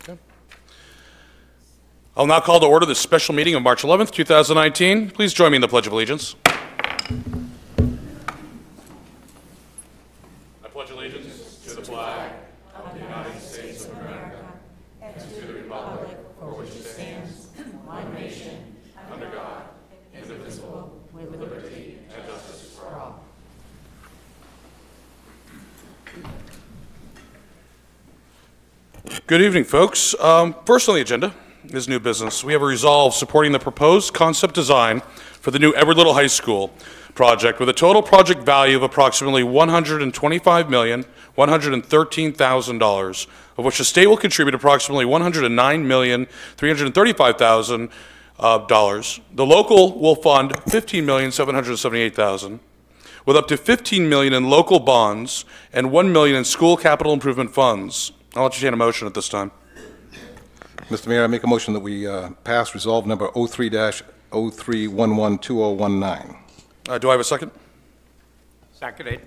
Okay. I'll now call to order this special meeting of March 11th, 2019. Please join me in the Pledge of Allegiance. I pledge allegiance to the flag of the United States of America and to the republic for which it stands, one nation, under God, indivisible, with liberty and justice for all. Good evening, folks. First on the agenda is new business. We have a resolve supporting the proposed concept design for the new Edward Little High School project with a total project value of approximately $125,113,000, of which the state will contribute approximately $109,335,000. The local will fund $15,778,000, with up to $15 million in local bonds and $1 million in school capital improvement funds. I'll entertain a motion at this time. Mr. Mayor, I make a motion that we pass resolve number 03-03112019. Do I have a second? Seconded.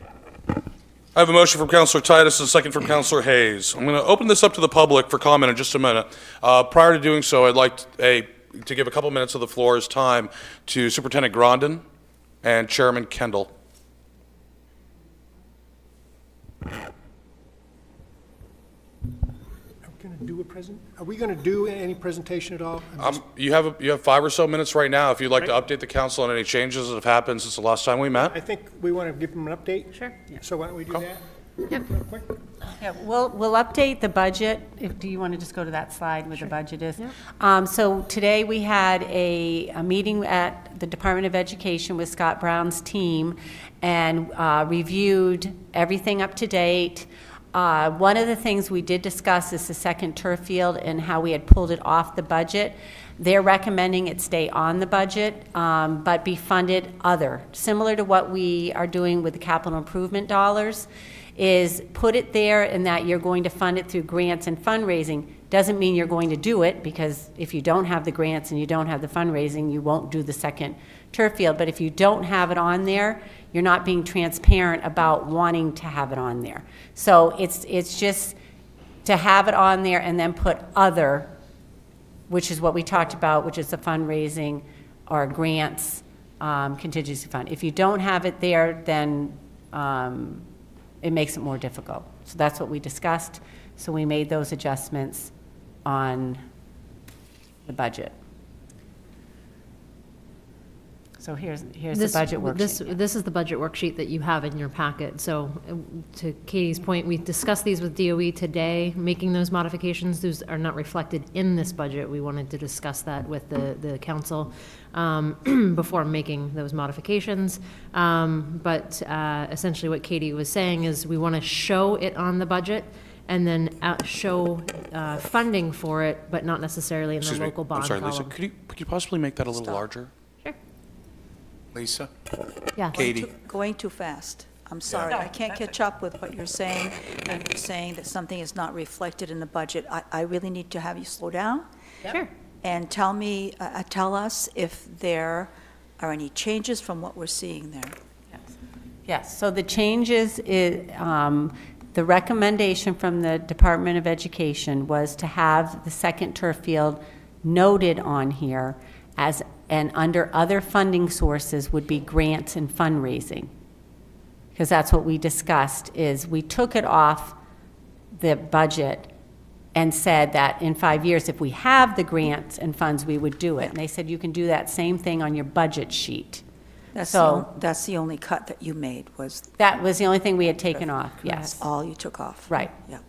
I have a motion from Councilor Titus and a second from Councilor Hayes. I'm going to open this up to the public for comment in just a minute. Prior to doing so, I'd like to give a couple minutes of the floor's time to Superintendent Grondin and Chairman Kendall. Are we going to do any presentation at all? You have 5 or so minutes right now if you'd like to update the council on any changes that have happened since the last time we met. I think we want to give them an update. Sure. Yeah. So why don't we do that? Yep. Real quick? Yeah, we'll update the budget. Do you want to just go to that slide where the budget is? Yep. So today we had a meeting at the Department of Education with Scott Brown's team and reviewed everything up to date. One of the things we did discuss is the second turf field and how we had pulled it off the budget. They're recommending it stay on the budget, but be funded other. Similar to what we are doing with the capital improvement dollars, is put it there and that you're going to fund it through grants and fundraising. Doesn't mean you're going to do it, because if you don't have the grants and you don't have the fundraising, you won't do the second turf field. But if you don't have it on there, you're not being transparent about wanting to have it on there. So it's just to have it on there and then put other, which is what we talked about, which is the fundraising or grants, contingency fund. If you don't have it there, then it makes it more difficult. So that's what we discussed. So we made those adjustments on the budget. So here's the budget worksheet. This is the budget worksheet that you have in your packet. So to Katie's point, we discussed these with DOE today, making those modifications. Those are not reflected in this budget. We wanted to discuss that with the council before making those modifications. But essentially what Katie was saying is we want to show it on the budget and then show funding for it, but not necessarily in the local bond column. I'm sorry, Lisa, could you possibly make that a little larger? Lisa? Yeah. Katie? Going too fast. I'm sorry. I can't catch up with what you're saying. And you're saying that something is not reflected in the budget. I really need to have you slow down. Sure. And tell us if there are any changes from what we're seeing there. Yes. So the changes is the recommendation from the Department of Education was to have the second turf field noted on here as, and under other funding sources would be grants and fundraising. Because that's what we discussed, is we took it off the budget and said that in 5 years, if we have the grants and funds, we would do it. And they said you can do that same thing on your budget sheet. That's the only cut that you made was... That was the only thing we had taken off, yes. That's all you took off. Right. Yeah.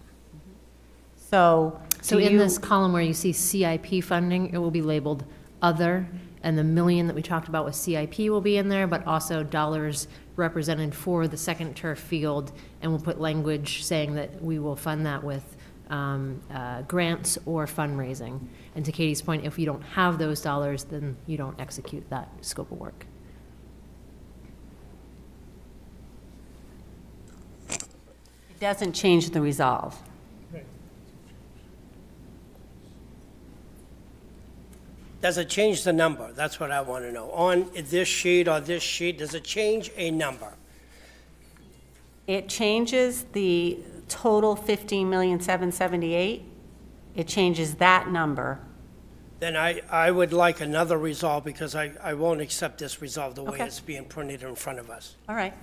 So in this column where you see CIP funding, it will be labeled other, and the $1 million that we talked about with CIP will be in there, but also dollars represented for the second turf field, and we'll put language saying that we will fund that with grants or fundraising. And to Katie's point, if you don't have those dollars, then you don't execute that scope of work. it doesn't change the resolve. Does it change the number? That's what I want to know. On this sheet or this sheet, does it change a number? It changes the total 15,778,000, it changes that number. Then I would like another resolve, because I won't accept this resolve the way Okay. it's being printed in front of us. All right.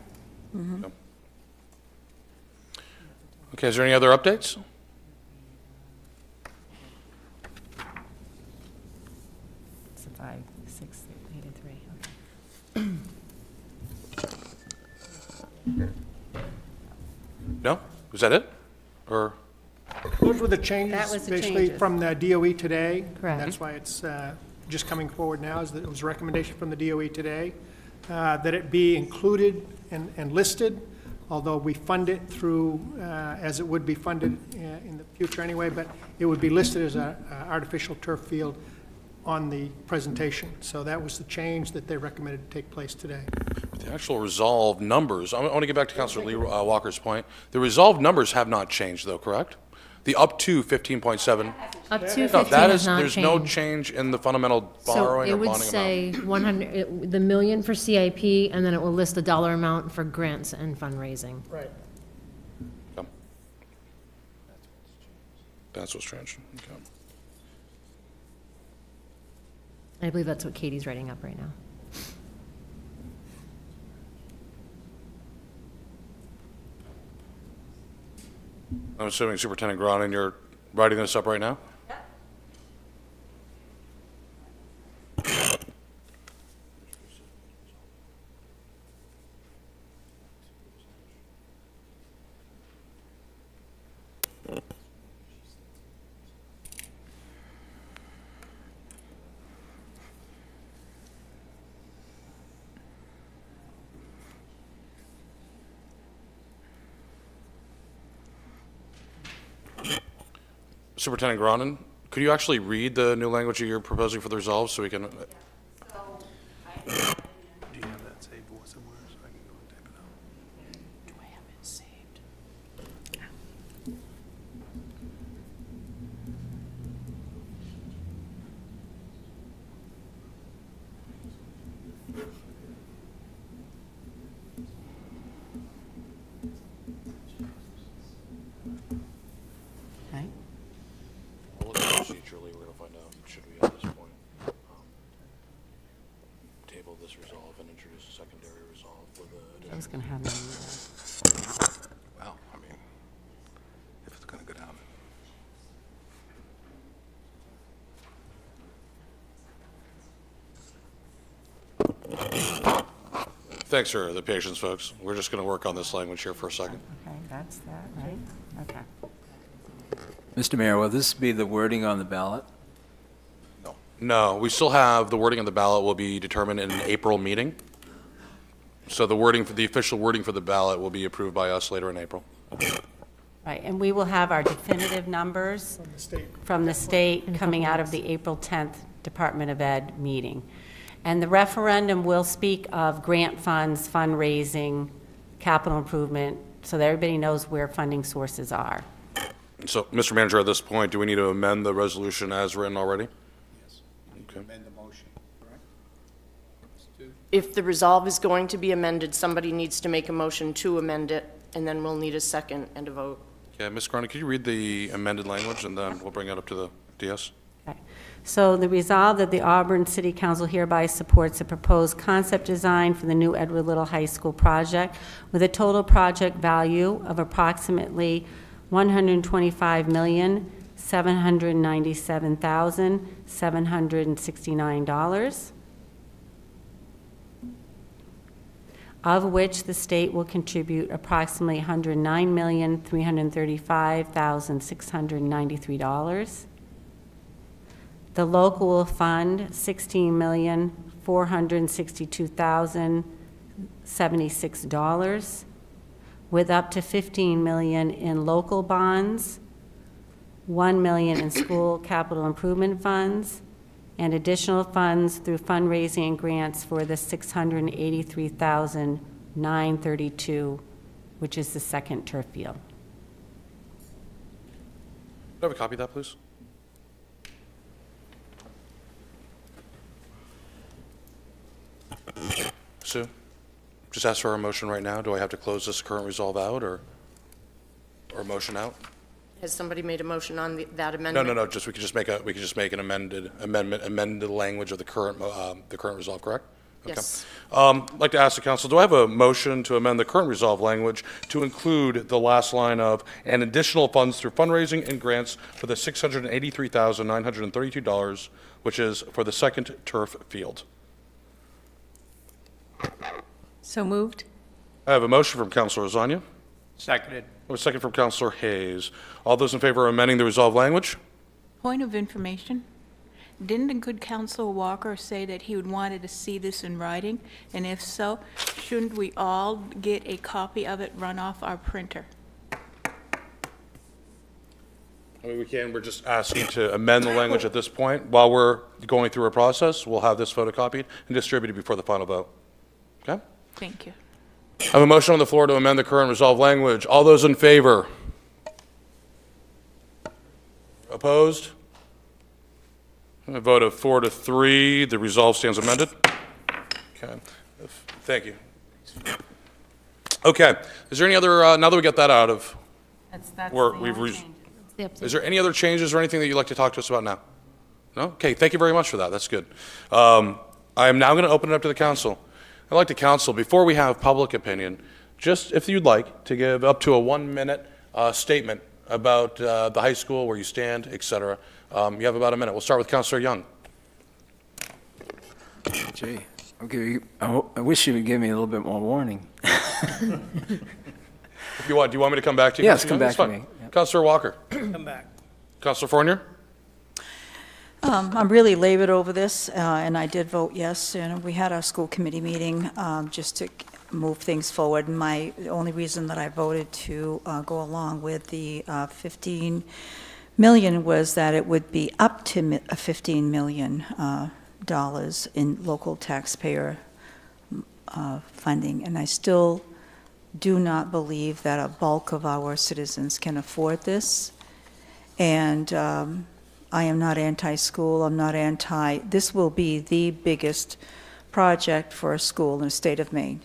Okay, is there any other updates? It's a 5, 6, 8, and 3, okay. No? Was that it? Or, Those were the changes, That was the basically, changes. from the DOE today. Correct. That's why it's just coming forward now, is that it was a recommendation from the DOE today, that it be included and listed, although we fund it through, as it would be funded in the future anyway, but it would be listed as an artificial turf field on the presentation. So that was the change that they recommended to take place today. the actual resolved numbers, I want to get back to Councilor Lee Walker's point. The resolved numbers have not changed, though, correct? The up to 15.7. Up to No, 15 that has is, not there's no changed. change in the fundamental So borrowing it or would bonding amount. say 100, the million for CIP, and then it will list a dollar amount for grants and fundraising. Right. Okay. That's what's changed. Okay. I believe that's what Katie's writing up right now. I'm assuming Superintendent Gronin, you're writing this up right now? Superintendent Gronin, could you actually read the new language that you're proposing for the resolve so we can? Do you have that saved somewhere so I can go and type it out? Do I have it saved? Okay. We'll look at procedurally, we're gonna find out, should we at this point, table this resolve and introduce a secondary resolve with a. I was going to have them. Well, I mean, if it's going to go down. Thanks for the patience, folks. We're just gonna work on this language here for a second. Okay, that's that, right? Okay. Mr. Mayor, will this be the wording on the ballot? No, we still have, the wording on the ballot will be determined in an April meeting. So the wording, for the official wording for the ballot will be approved by us later in April. Right, and we will have our definitive numbers From the state. from the state coming out of the April 10th Department of Ed meeting. And the referendum will speak of grant funds, fundraising, capital improvement, so that everybody knows where funding sources are. So, Mr. Manager, at this point, do we need to amend the resolution as written already? Okay. If the resolve is going to be amended, somebody needs to make a motion to amend it, and then we'll need a second and a vote. Yeah, Ms. Cronin, could you read the amended language, and then we'll bring it up to the DS? Okay. So the resolve that the Auburn City Council hereby supports the proposed concept design for the new Edward Little High School project with a total project value of approximately $125,797,769, of which the state will contribute approximately $109,335,693. The local will fund $16,462,076, with up to $15 million in local bonds, $1 million in school capital improvement funds, and additional funds through fundraising and grants for the $683,932, which is the second turf field. Do I have a copy of that, please? Sue, just ask for a motion right now. Do I have to close this current resolve out, or or motion out? Has somebody made a motion on that No, amendment? no, no, just, we could just make an amend the language of the current resolve, correct? Okay. Yes. I'd like to ask the council, do I have a motion to amend the current resolve language to include the last line of, and additional funds through fundraising and grants for the $683,932, which is for the second turf field? So moved? I have a motion from Councilor Lasagna. Seconded. I have a second from Councilor Hayes. All those in favor of amending the resolve language? Point of information. Didn't a good Councilor Walker say that he would wanted to see this in writing? And if so, shouldn't we all get a copy of it run off our printer? I mean, we're just asking to amend the language at this point. While we're going through a process, we'll have this photocopied and distributed before the final vote. Okay? Thank you. I have a motion on the floor to amend the current resolve language. All those in favor? Opposed? A vote of 4 to 3. The resolve stands amended. Okay. Thank you. Okay. Is there any other, now that we got that out of, is there any other changes or anything that you'd like to talk to us about now? No? Okay. Thank you very much for that. That's good. I am now going to open it up to the council. I'd like to council, before we have public opinion, just if you'd like to give up to a 1-minute statement about the high school, where you stand, et cetera. You have about a minute. We'll start with Councilor Young. Gee, okay, I wish you would give me a little bit more warning. If you want, do you want me to come back to you? Yes, come back to me. Yep. Councilor Walker. Come back. Councilor Fournier. I'm really labored over this, and I did vote yes. And we had our school committee meeting just to move things forward. The only reason that I voted to go along with the 15 million was that it would be up to $15 million in local taxpayer funding, and I still do not believe that a bulk of our citizens can afford this. And I am not anti-school. I'm not anti. This will be the biggest project for a school in the state of Maine.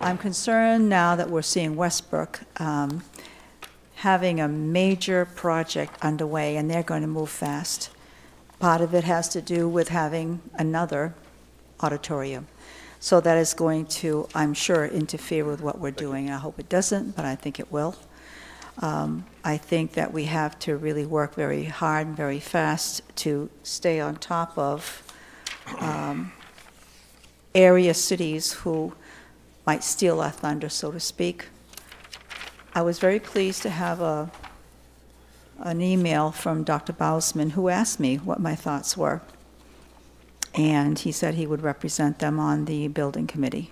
I'm concerned now that we're seeing Westbrook having a major project underway, and they're going to move fast. Part of it has to do with having another auditorium. So that is going to, I'm sure, interfere with what we're doing. I hope it doesn't, but I think it will. I think that we have to really work very hard and very fast to stay on top of area cities who might steal our thunder, so to speak. I was very pleased to have an email from Dr. Bausman, who asked me what my thoughts were. And he said he would represent them on the building committee.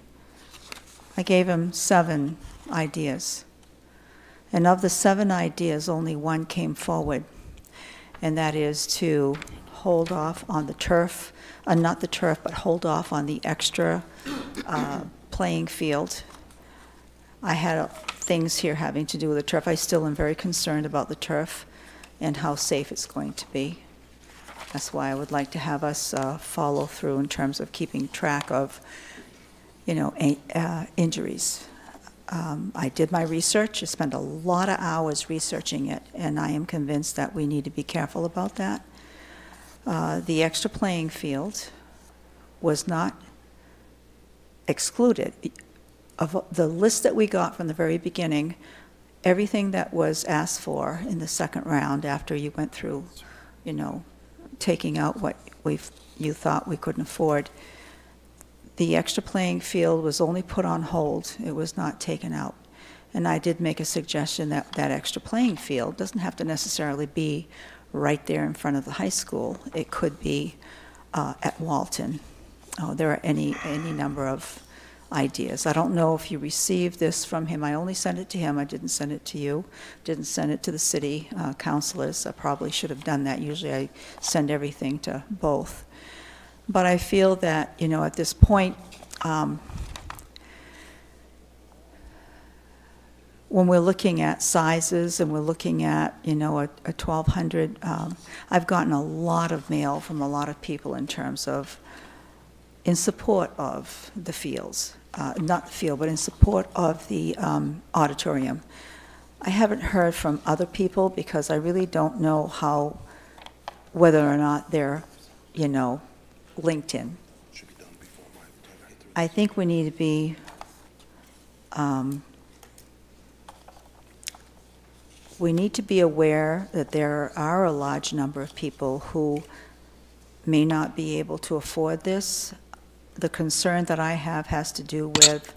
I gave him 7 ideas. And of the 7 ideas, only one came forward. And that is to hold off on the turf, not the turf, but hold off on the extra playing field. I had things here having to do with the turf. I still am very concerned about the turf and how safe it's going to be. That's why I would like to have us follow through in terms of keeping track of, injuries. I did my research. I spent a lot of hours researching it, and I am convinced that we need to be careful about that. The extra playing field was not excluded. Of the list that we got from the very beginning, everything that was asked for in the second round after you went through, taking out what you thought we couldn't afford, the extra playing field was only put on hold. It was not taken out. And I did make a suggestion that that extra playing field doesn't have to necessarily be right there in front of the high school. It could be at Walton. There are any number of ideas. I don't know if you received this from him. I only sent it to him. I didn't send it to you. Didn't send it to the city councilors. I probably should have done that. Usually I send everything to both. But I feel that, at this point, when we're looking at sizes and we're looking at, a 1,200, I've gotten a lot of mail from a lot of people in support of the fields. Not the field, but in support of the auditorium. I haven't heard from other people because I really don't know whether or not they're, linked in. I think we need to be, aware that there are a large number of people who may not be able to afford this. The concern that I have has to do with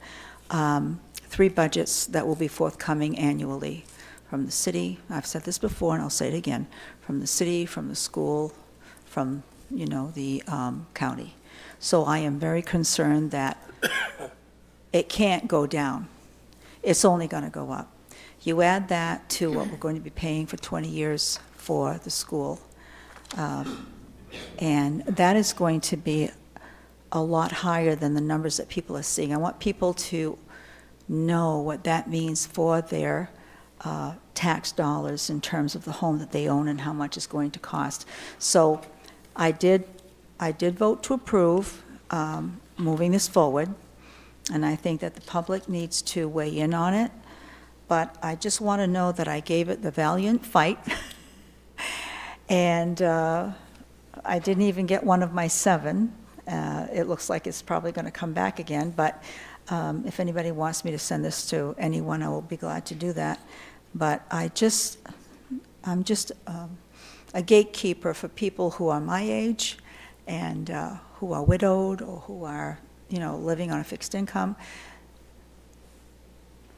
3 budgets that will be forthcoming annually from the city. I've said this before and I'll say it again, from the city, from the school, from, the county. So I am very concerned that it can't go down. It's only going to go up. You add that to what we're going to be paying for 20 years for the school, and that is going to be a lot higher than the numbers that people are seeing. I want people to know what that means for their tax dollars in terms of the home that they own and how much it's going to cost. So I did vote to approve moving this forward, and I think that the public needs to weigh in on it. But I just want to know that I gave it the valiant fight, and I didn't even get one of my 7. It looks like it's probably going to come back again, but if anybody wants me to send this to anyone, I will be glad to do that. But I'm just a gatekeeper for people who are my age and who are widowed or who are, living on a fixed income.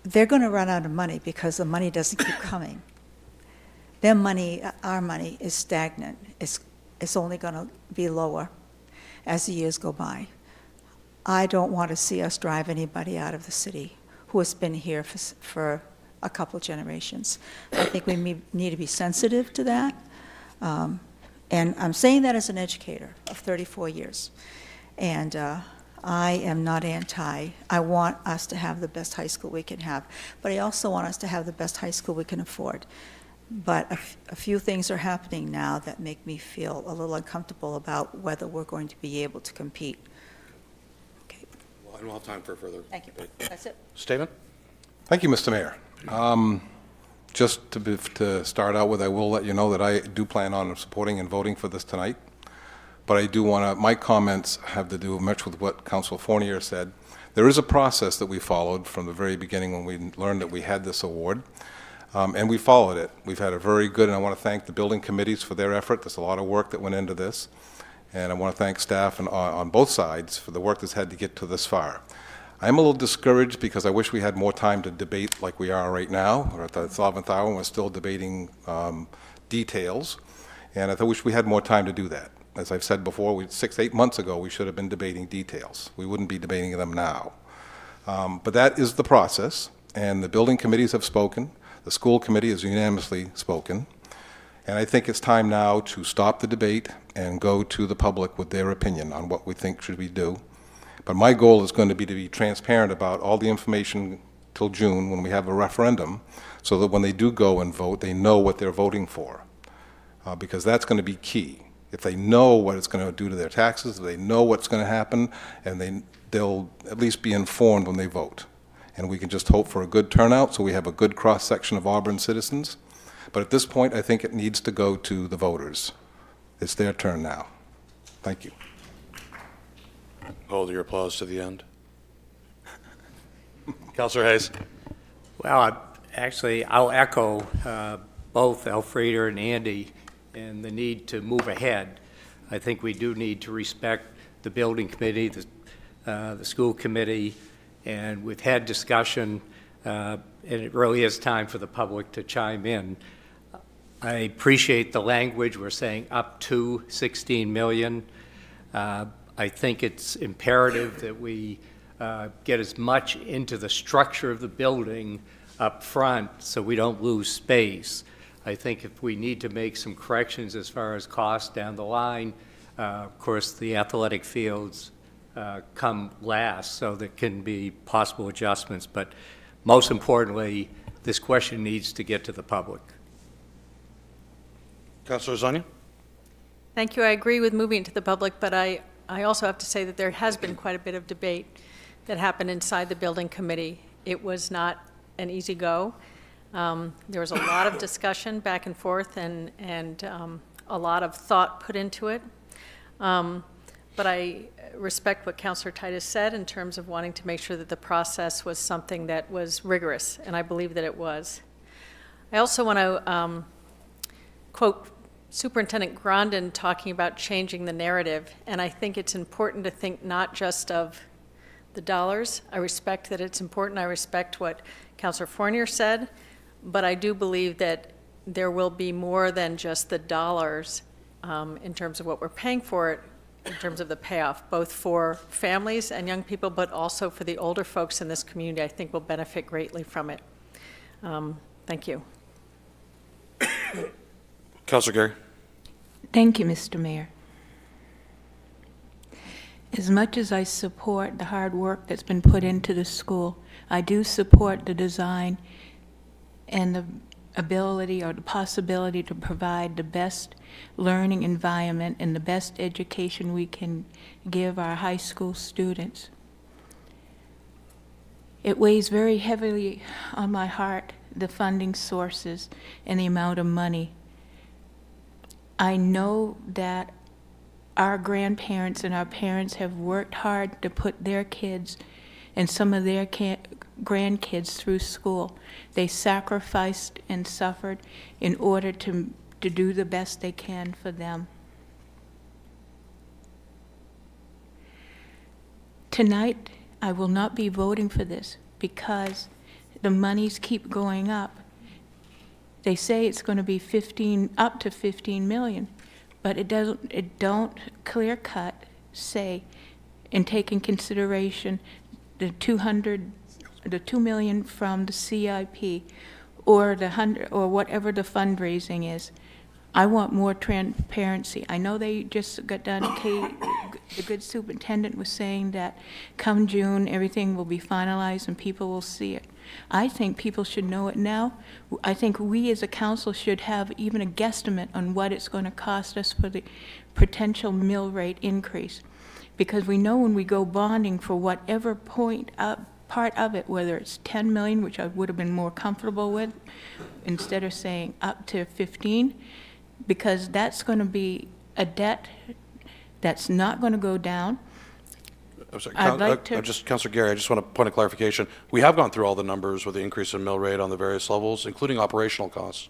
They're going to run out of money because the money doesn't keep coming. Their money, our money, is stagnant. It's only going to be lower as the years go by. I don't want to see us drive anybody out of the city who has been here for a couple generations. I think we need to be sensitive to that. And I'm saying that as an educator of 34 years. And I am not anti. I want us to have the best high school we can have. But I also want us to have the best high school we can afford. But a few things are happening now that make me feel a little uncomfortable about whether we're going to be able to compete. Okay. Well, I don't have time for further. Thank you. That's it. Statement? Thank you, Mr. Mayor. Just to start out with, I will let you know that I do plan on supporting and voting for this tonight. But I do want to, my comments have to do much with what Councilor Fournier said. There is a process that we followed from the very beginning when we learned that we had this award, and we followed it. We've had a very good, and I want to thank the building committees for their effort. There's a lot of work that went into this, and I want to thank staff on both sides for the work that's had to get to this far. I'm a little discouraged because I wish we had more time to debate like we are right now. We're at the 11th hour and we're still debating details, and I wish we had more time to do that. As I've said before, 6-8 months ago, we should have been debating details. We wouldn't be debating them now. But that is the process, and the building committees have spoken. The school committee has unanimously spoken. And I think it's time now to stop the debate and go to the public with their opinion on what we think should we do. But my goal is going to be transparent about all the information till June when we have a referendum, so that when they do go and vote, they know what they're voting for, because that's going to be key. If they know what it's going to do to their taxes, if they know what's going to happen, and they'll at least be informed when they vote. And we can just hope for a good turnout so we have a good cross-section of Auburn citizens. But at this point, I think it needs to go to the voters. It's their turn now. Thank you. Hold your applause to the end. Councilor Hayes. Well, I'll echo both Elfrida and Andy and the need to move ahead. I think we do need to respect the building committee, the school committee, and we've had discussion, and it really is time for the public to chime in. I appreciate the language. We're saying up to 16 million. I think it's imperative that we get as much into the structure of the building up front so we don't lose space. I think if we need to make some corrections as far as cost down the line, of course, the athletic fields come last, so there can be possible adjustments. But most importantly, this question needs to get to the public. Councilor Zania? Thank you. I agree with moving it to the public, but I also have to say that there has been quite a bit of debate that happened inside the building committee. It was not an easy go. There was a lot of discussion back and forth and a lot of thought put into it. But I respect what Councilor Titus said in terms of wanting to make sure that the process was something that was rigorous, and I believe that it was. I also want to quote Superintendent Grondin talking about changing the narrative, and I think it's important to think not just of the dollars. I respect that it's important. I respect what Councilor Fournier said, but I do believe that there will be more than just the dollars in terms of what we're paying for it, in terms of the payoff, both for families and young people, but also for the older folks in this community. I think will benefit greatly from it. Thank you. Councilor Gary. Thank you, Mr. Mayor. As much as I support the hard work that's been put into the school, I do support the design and the ability or the possibility to provide the best learning environment and the best education we can give our high school students. It weighs very heavily on my heart, the funding sources and the amount of money. I know that our grandparents and our parents have worked hard to put their kids and some of their grandkids through school. They sacrificed and suffered in order to do the best they can for them. Tonight, I will not be voting for this because the monies keep going up. They say it's going to be up to 15 million, but it don't clear cut say and take in consideration the 2 million from the CIP or the 100 or whatever the fundraising is. I want more transparency. I know they just got done, the good superintendent was saying that come June everything will be finalized and people will see it. I think people should know it now. I think we as a council should have even a guesstimate on what it's going to cost us for the potential mill rate increase. Because we know when we go bonding for whatever part of it, whether it's 10 million, which I would have been more comfortable with, instead of saying up to 15, because that's going to be a debt that's not going to go down. I'm sorry, Councilor Gary, I just want a point of clarification. We have gone through all the numbers with the increase in mill rate on the various levels, including operational costs.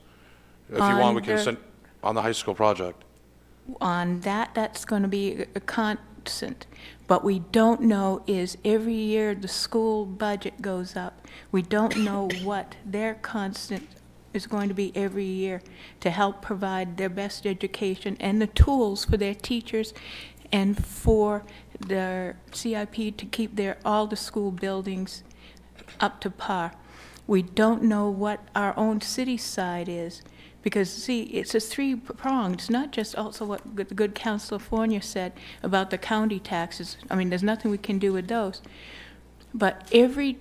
If you want, we can send on the high school project. On that's going to be a constant. But we don't know is every year the school budget goes up. We don't know what their constant is going to be every year to help provide their best education and the tools for their teachers and for their CIP to keep all the school buildings up to par. We don't know what our own city side is because, see, it's a three-pronged. It's not just also what the good Councilor Fournier said about the county taxes. I mean, there's nothing we can do with those. But every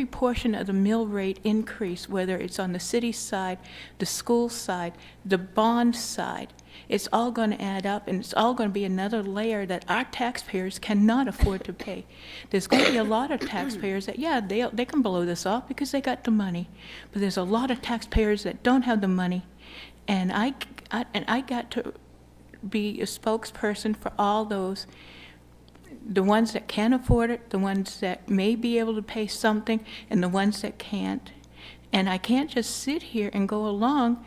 portion of the mill rate increase, whether it's on the city side, the school side, the bond side, it's all going to add up, and it's all going to be another layer that our taxpayers cannot afford to pay. There's going to be a lot of taxpayers that, yeah, they can blow this off because they got the money, but there's a lot of taxpayers that don't have the money, and I got to be a spokesperson for all those, the ones that can afford it, the ones that may be able to pay something, and the ones that can't. And I can't just sit here and go along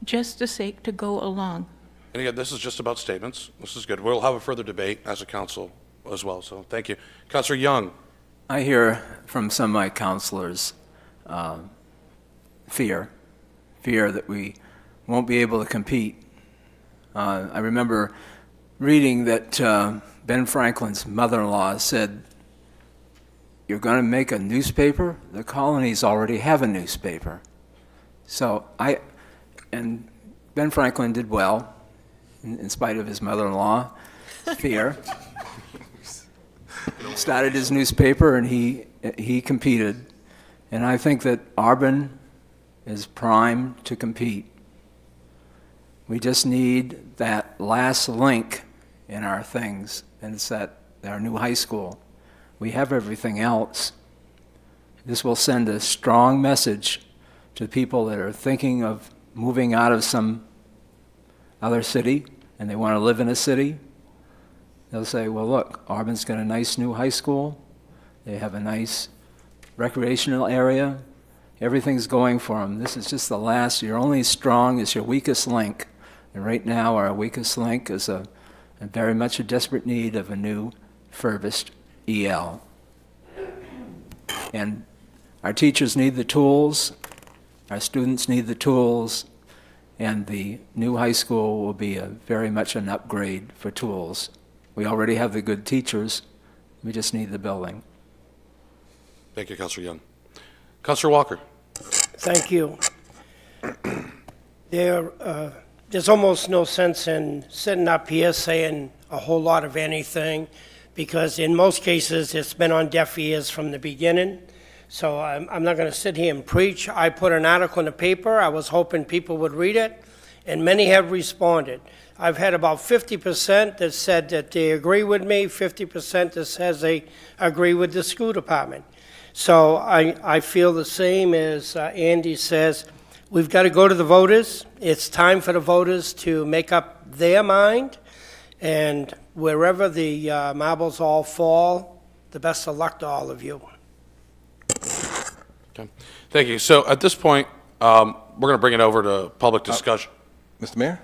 just the sake to go along. And again, this is just about statements. This is good. We'll have a further debate as a council as well, so thank you. Councilor Young. I hear from some of my councilors fear that we won't be able to compete. I remember reading that Ben Franklin's mother-in-law said, "You're going to make a newspaper? The colonies already have a newspaper." So and Ben Franklin did well, in spite of his mother-in-law fear. Started his newspaper and he competed. And I think that Auburn is primed to compete. We just need that last link in our things, and it's our new high school. We have everything else. This will send a strong message to people that are thinking of moving out of some other city and they want to live in a city. They'll say, well, look, Auburn's got a nice new high school. They have a nice recreational area. Everything's going for them. This is just the last. You're only as strong as your weakest link. And right now, our weakest link is very much a desperate need of a new, furbished EL. And our teachers need the tools. Our students need the tools. And the new high school will be very much an upgrade for tools. We already have the good teachers. We just need the building. Thank you, Councilor Young. Councilor Walker. Thank you. There's almost no sense in sitting up here saying a whole lot of anything, because in most cases it's been on deaf ears from the beginning. So I'm not going to sit here and preach. I put an article in the paper. I was hoping people would read it, and many have responded. I've had about 50% that said that they agree with me, 50% that says they agree with the school department. So I feel the same as Andy says. We've got to go to the voters. It's time for the voters to make up their mind. And wherever the marbles all fall, the best of luck to all of you. Okay. Thank you. So at this point, we're going to bring it over to public discussion. Mr. Mayor?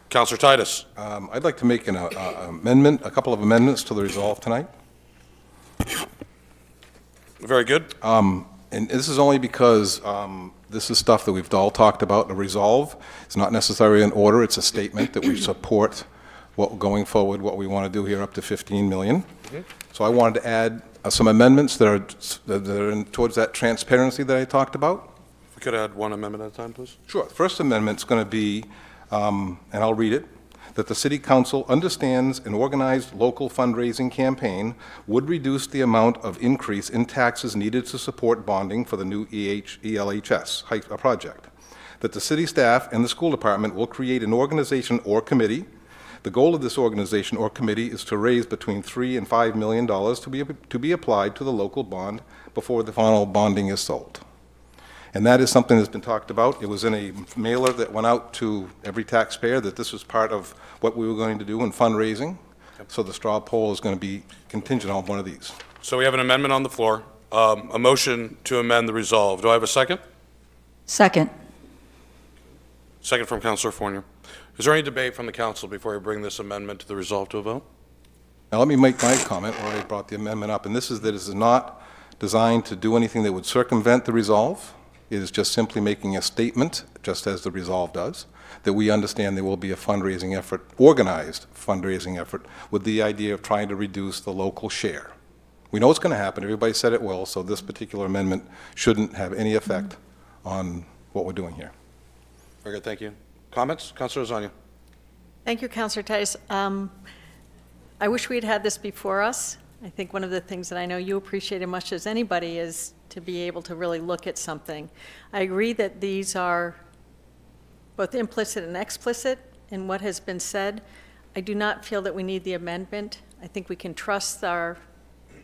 Councilor Titus. I'd like to make a couple of amendments to the resolve tonight. Very good. And this is only because this is stuff that we've all talked about. The resolve is not necessarily an order. It's a statement that we support going forward, what we want to do here up to 15 million. Mm-hmm. So I wanted to add some amendments that are towards that transparency that I talked about. If we could add one amendment at a time, please. Sure. The first amendment is going to be, and I'll read it, that the City Council understands an organized local fundraising campaign would reduce the amount of increase in taxes needed to support bonding for the new ELHS project. That the city staff and the school department will create an organization or committee. The goal of this organization or committee is to raise between $3 and $5 million to be applied to the local bond before the final bonding is sold. And that is something that's been talked about. It was in a mailer that went out to every taxpayer that this was part of what we were going to do in fundraising. Yep. So the straw poll is going to be contingent on one of these. So we have an amendment on the floor, a motion to amend the resolve. Do I have a second? Second. Second from Councilor Fournier. Is there any debate from the council before we bring this amendment to the resolve to a vote? Now let me make my comment where I brought the amendment up, and this is that it is not designed to do anything that would circumvent the resolve. It is just simply making a statement, just as the resolve does, that we understand there will be a fundraising effort, organized fundraising effort, with the idea of trying to reduce the local share. We know it's going to happen. Everybody said it will, so this particular amendment shouldn't have any effect on what we're doing here. Very good, thank you. Comments? Councilor Zania. Thank you, Councilor Tice. I wish we had had this before us. I think one of the things that I know you appreciate as much as anybody is to be able to really look at something. I agree that these are both implicit and explicit in what has been said. I do not feel that we need the amendment. I think we can trust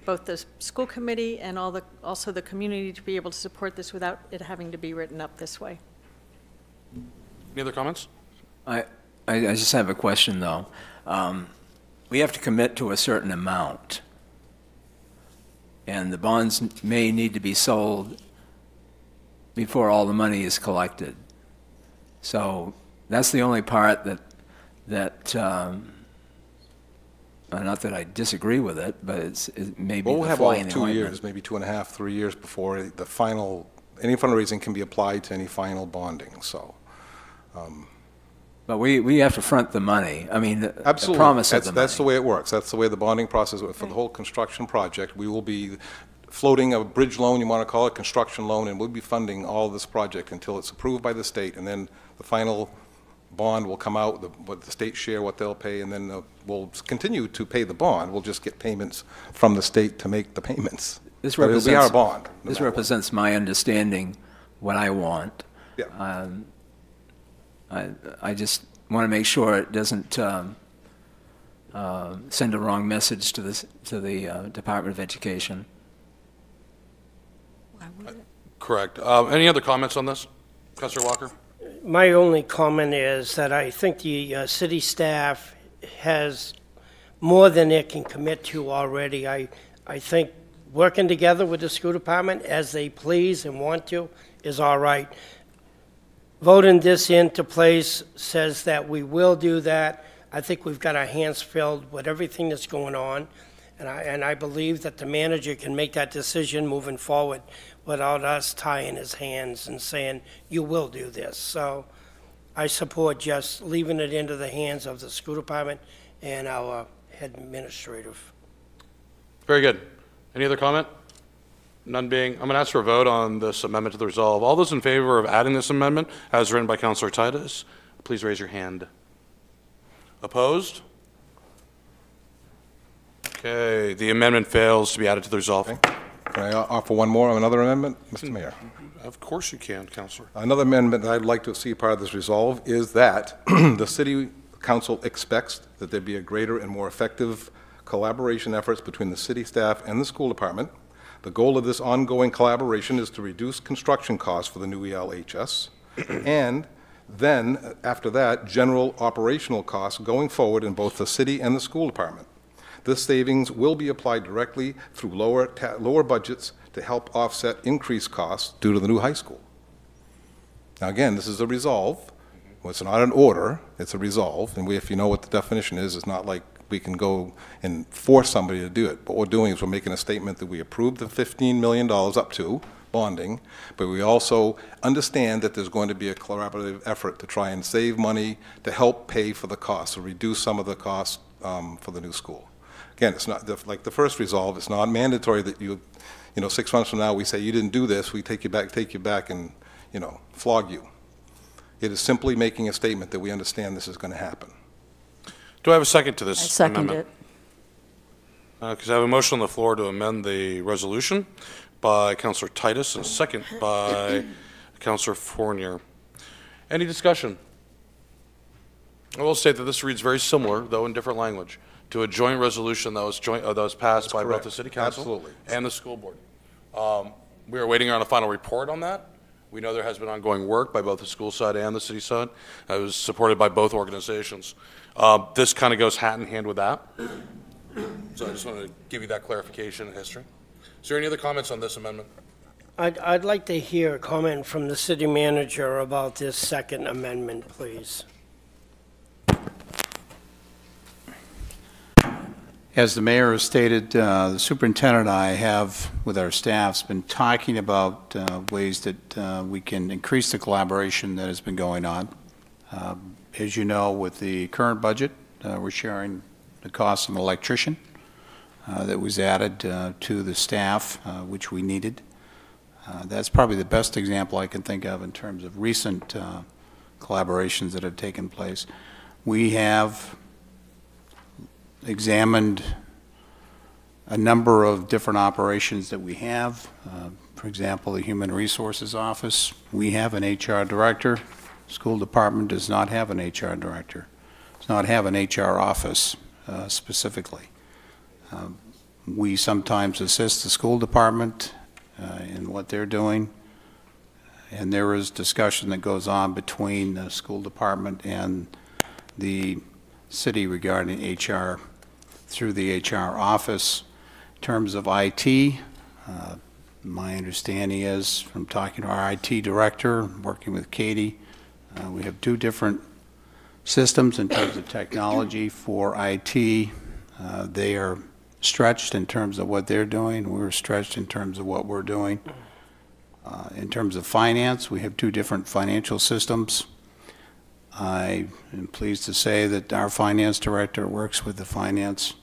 both the school committee and also the community to be able to support this without it having to be written up this way. Any other comments? I just have a question, though. We have to commit to a certain amount, and the bonds may need to be sold before all the money is collected. So that's the only part that not that I disagree with it, but it may be we'll the have fly all in the 2 ointment. years, maybe 2.5, 3 years before the final, any fundraising can be applied to any final bonding, so. But we have to front the money. I mean, the promise of the money. That's the way it works. That's the way the bonding process for the whole construction project. We will be floating a bridge loan, you want to call it, construction loan, and we'll be funding all this project until it's approved by the state, and then the final bond will come out, what the state share, what they'll pay, and then we'll continue to pay the bond. We'll just get payments from the state to make the payments. This but it'll be our bond. This represents my understanding what I want. Yeah. I just want to make sure it doesn't send a wrong message to the Department of Education. Correct. Any other comments on this? Councilor Walker? My only comment is that I think the city staff has more than it can commit to already. I think working together with the school department as they please and want to is all right. Voting this into place says that we will do that. I think we've got our hands filled with everything that's going on, and I believe that the manager can make that decision moving forward without us tying his hands and saying, you will do this. So I support just leaving it into the hands of the school department and our head administrative. Very good. Any other comment? None being, I'm going to ask for a vote on this amendment to the resolve. All those in favor of adding this amendment as written by Councilor Titus, please raise your hand. Opposed? Okay, the amendment fails to be added to the resolve. Okay. Can I offer one more on another amendment, Mr. Mayor? Of course you can, Councilor. Another amendment that I'd like to see part of this resolve is that the City Council expects that there be a greater and more effective collaboration efforts between the city staff and the school department. The goal of this ongoing collaboration is to reduce construction costs for the new ELHS, and then, after that, general operational costs going forward in both the city and the school department. This savings will be applied directly through lower budgets to help offset increased costs due to the new high school. Now again, this is a resolve. Well, it's not an order, it's a resolve, and if you know what the definition is, it's not like we can go and force somebody to do it. What we're doing is we're making a statement that we approve the $15 million up to bonding, but we also understand that there's going to be a collaborative effort to try and save money to help pay for the costs, or reduce some of the costs for the new school. Again, it's not like the first resolve. It's not mandatory that you know, 6 months from now we say you didn't do this. We take you back, and flog you. It is simply making a statement that we understand this is going to happen. Do I have a second to this Second amendment? Because I have a motion on the floor to amend the resolution by Councilor Titus and a second by Councilor Fournier. Any discussion? I will state that this reads very similar, though in different language, to a joint resolution that was passed That's by correct. both the City Council Absolutely. and the school board. We are waiting on a final report on that. We know there has been ongoing work by both the school side and the city side. It was supported by both organizations. This kind of goes hand in hand with that. So I just wanted to give you that clarification in history. Is there any other comments on this amendment? I'd like to hear a comment from the city manager about this second amendment, please. As the mayor has stated, the superintendent and I have, with our staffs, been talking about ways that we can increase the collaboration that has been going on. As you know, with the current budget, we're sharing the cost of an electrician that was added to the staff, which we needed. That's probably the best example I can think of in terms of recent collaborations that have taken place. We have examined a number of different operations that we have. For example, the Human Resources Office, we have an HR director. School department does not have an HR director, does not have an HR office specifically. We sometimes assist the school department in what they're doing, and there is discussion that goes on between the school department and the city regarding HR through the HR office. In terms of IT, my understanding is, from talking to our IT director, working with Katie, we have two different systems in terms of technology for IT. They are stretched in terms of what they're doing. We're stretched in terms of what we're doing. In terms of finance, we have two different financial systems. I am pleased to say that our finance director works with the finance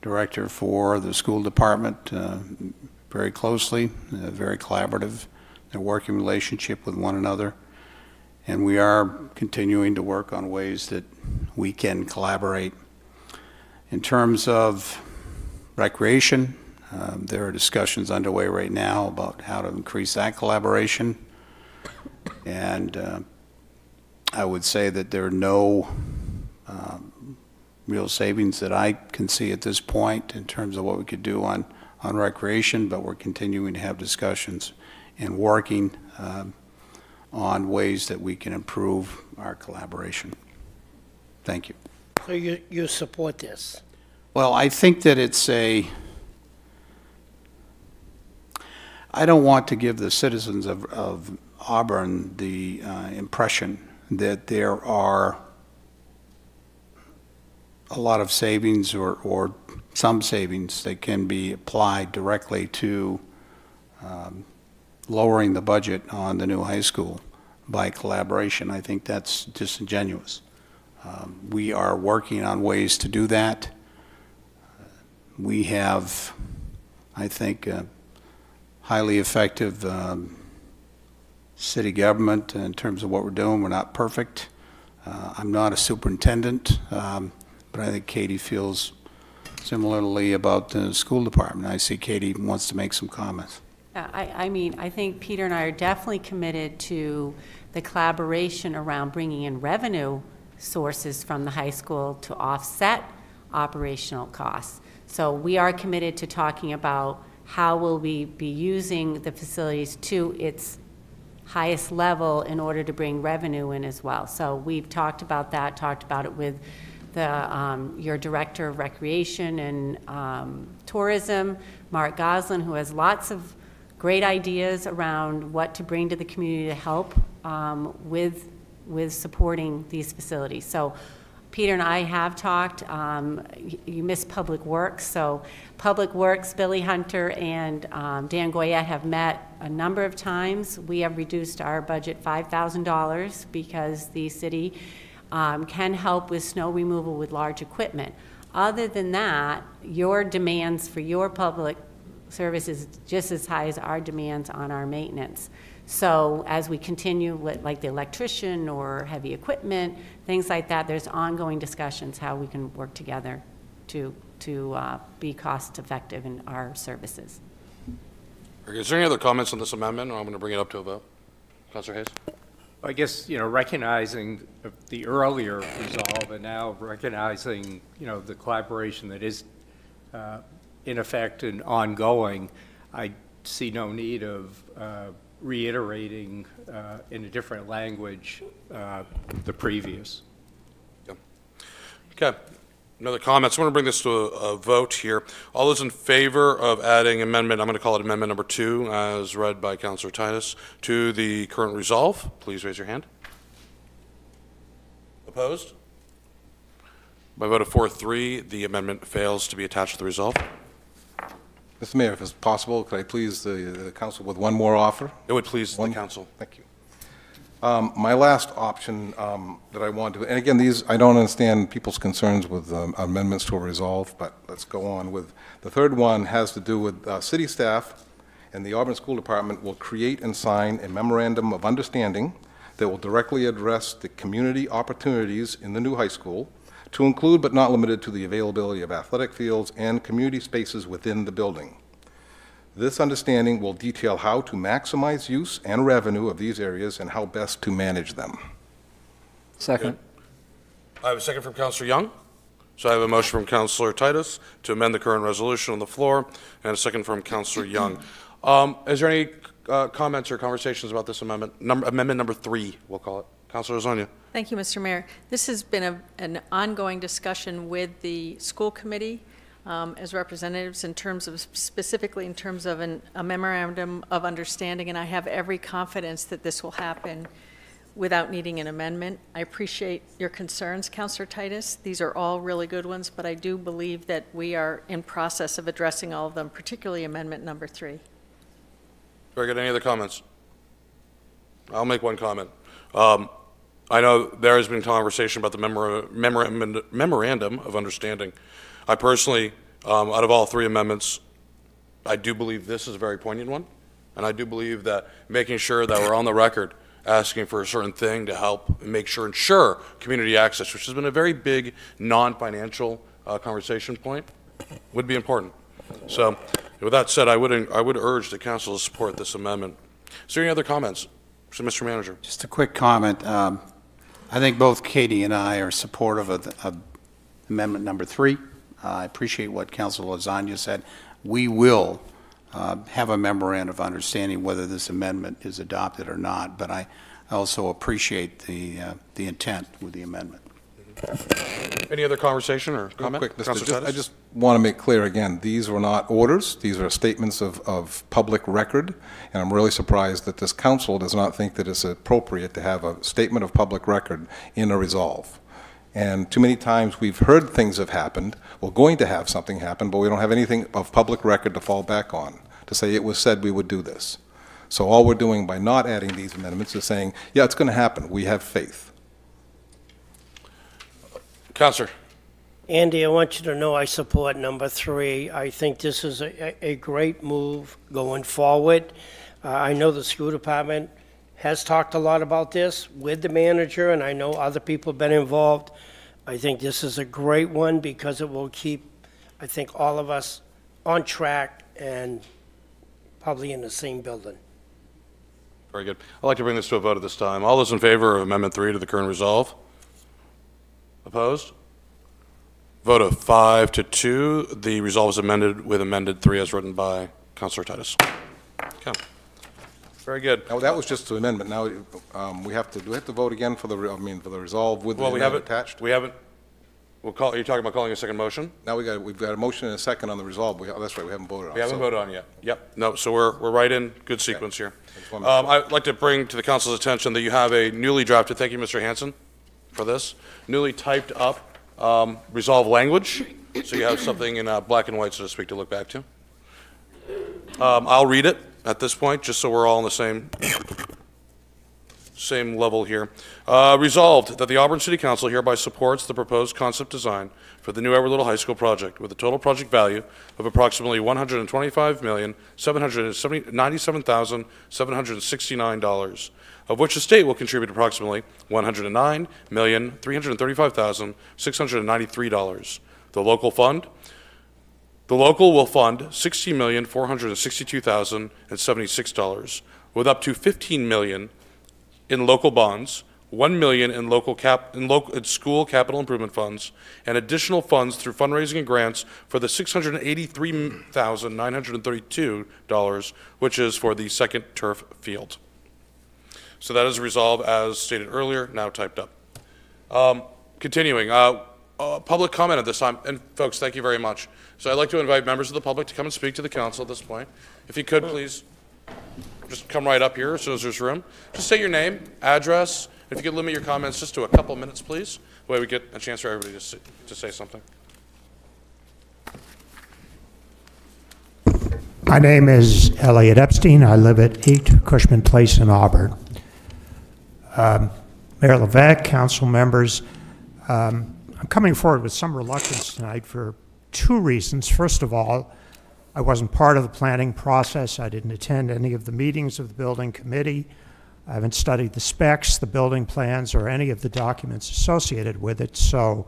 director for the school department very closely, very collaborative, a working relationship with one another. And we are continuing to work on ways that we can collaborate. In terms of recreation, there are discussions underway right now about how to increase that collaboration. And I would say that there are no real savings that I can see at this point in terms of what we could do on recreation, but we're continuing to have discussions and working on ways that we can improve our collaboration. Thank you. So you support this? Well, I think that it's I don't want to give the citizens of Auburn the impression that there are a lot of savings or some savings that can be applied directly to lowering the budget on the new high school by collaboration. I think that's disingenuous. We are working on ways to do that. We have, I think, highly effective city government in terms of what we're doing. We're not perfect. I'm not a superintendent, but I think Katie feels similarly about the school department. I see Katie wants to make some comments. I mean, I think Peter and I are definitely committed to the collaboration around bringing in revenue sources from the high school to offset operational costs. So we are committed to talking about how will we be using the facilities to its highest level in order to bring revenue in as well. So we've talked about that, talked about it with the, your Director of Recreation and Tourism, Mark Goslin, who has lots of great ideas around what to bring to the community to help with supporting these facilities. So Peter and I have talked. You missed Public Works. So Public Works, Billy Hunter and Dan Goyette have met a number of times. We have reduced our budget $5,000 because the city can help with snow removal with large equipment. Other than that, your demands for your public service is just as high as our demands on our maintenance. So as we continue with like the electrician or heavy equipment, things like that, there's ongoing discussions how we can work together to be cost effective in our services. Is there any other comments on this amendment, or I'm going to bring it up to a vote? Councilor Hayes? I guess, recognizing the earlier resolve and now recognizing, the collaboration that is in effect and ongoing, I see no need of reiterating in a different language the previous. Okay. No other comments. I'm going to bring this to a vote here. All those in favor of adding amendment, I'm going to call it amendment number 2, as read by Councilor Titus, to the current resolve, please raise your hand. Opposed? By a vote of 4-3, the amendment fails to be attached to the resolve. Mr. Mayor, if it's possible, could I please the council with one more offer? It would please the council. Thank you. My last option that I want to, and again, these, I don't understand people's concerns with amendments to a resolve, but let's go on with. The third one has to do with city staff and the Auburn School Department will create and sign a memorandum of understanding that will directly address the community opportunities in the new high school, to include but not limited to the availability of athletic fields and community spaces within the building. This understanding will detail how to maximize use and revenue of these areas and how best to manage them. Second. I have a second from Councilor Young. So I have a motion from Councilor Titus to amend the current resolution on the floor, and a second from Councilor Young. Is there any comments or conversations about this amendment? Amendment number 3, we'll call it. Councilor Ozonia. Thank you, Mr. Mayor. This has been an ongoing discussion with the school committee as representatives in terms of, specifically in terms of a memorandum of understanding, and I have every confidence that this will happen without needing an amendment. I appreciate your concerns, Councilor Titus. These are all really good ones, but I do believe that we are in process of addressing all of them, particularly amendment number 3. Very good. Any other comments? I'll make one comment. I know there has been conversation about the memorandum of understanding. I personally, out of all 3 amendments, I do believe this is a very poignant one, and I do believe that making sure that we're on the record asking for a certain thing to help make sure ensure community access, which has been a very big non-financial conversation point, would be important. So, with that said, I would urge the council to support this amendment. Is there any other comments? So, Mr. Manager. Just a quick comment. I think both Katie and I are supportive of amendment number 3. I appreciate what Councilor Lasagna said. We will have a memorandum of understanding whether this amendment is adopted or not, but I I also appreciate the intent with the amendment. Any other conversation or comment? Real quick, Councilor Titus? I just want to make clear again, these were not orders. These are statements of public record, and I'm really surprised that this council does not think that it's appropriate to have a statement of public record in a resolve. And too many times we've heard things have happened, we're going to have something happen, but we don't have anything of public record to fall back on, to say it was said we would do this. So all we're doing by not adding these amendments is saying, yeah, it's going to happen. We have faith. Councilor. Andy, I want you to know I support number 3. I think this is a great move going forward. I know the school department has talked a lot about this with the manager, and I know other people have been involved. I think this is a great one because it will keep, I think, all of us on track and probably in the same building. Very good. I'd like to bring this to a vote at this time. All those in favor of Amendment 3 to the current resolve? Opposed? Vote of 5-2. The resolve is amended with amended 3 as written by Councilor Titus. Okay. Very good. Now, that was just an amendment. Now, we have to, do we have to vote again for the, for the resolve with the amendment attached? We haven't. We'll call, are you talking about calling a second motion? Now we've got a motion and a second on the resolve. That's right, we haven't voted on it. We haven't voted on it yet. Yep. No, so we're right in good sequence here. I'd like to bring to the council's attention that you have a newly drafted, thank you, Mr. Hanson, for this, newly typed up resolve language. So you have something in black and white, so to speak, to look back to. I'll read it at this point, just so we're all on the same level here. Resolved that the Auburn City Council hereby supports the proposed concept design for the new Edward Little High School project with a total project value of approximately $125,797,769, of which the state will contribute approximately $109,335,693. The local will fund $60,462,076, with up to $15 million in local bonds, $1 million in in school capital improvement funds, and additional funds through fundraising and grants for the $683,932, which is for the second turf field. So that is a resolve as stated earlier, now typed up. Continuing, public comment at this time, and folks, thank you very much. So I'd like to invite members of the public to come and speak to the council at this point. If you could, please. Just come right up here as soon as there's room. Just say your name, address. If you could limit your comments just to a couple minutes, please. That way we get a chance for everybody to say something. My name is Elliot Epstein. I live at 8 Cushman Place in Auburn. Mayor Levesque, council members, I'm coming forward with some reluctance tonight for 2 reasons. First of all, I wasn't part of the planning process. I didn't attend any of the meetings of the building committee. I haven't studied the specs, the building plans, or any of the documents associated with it, so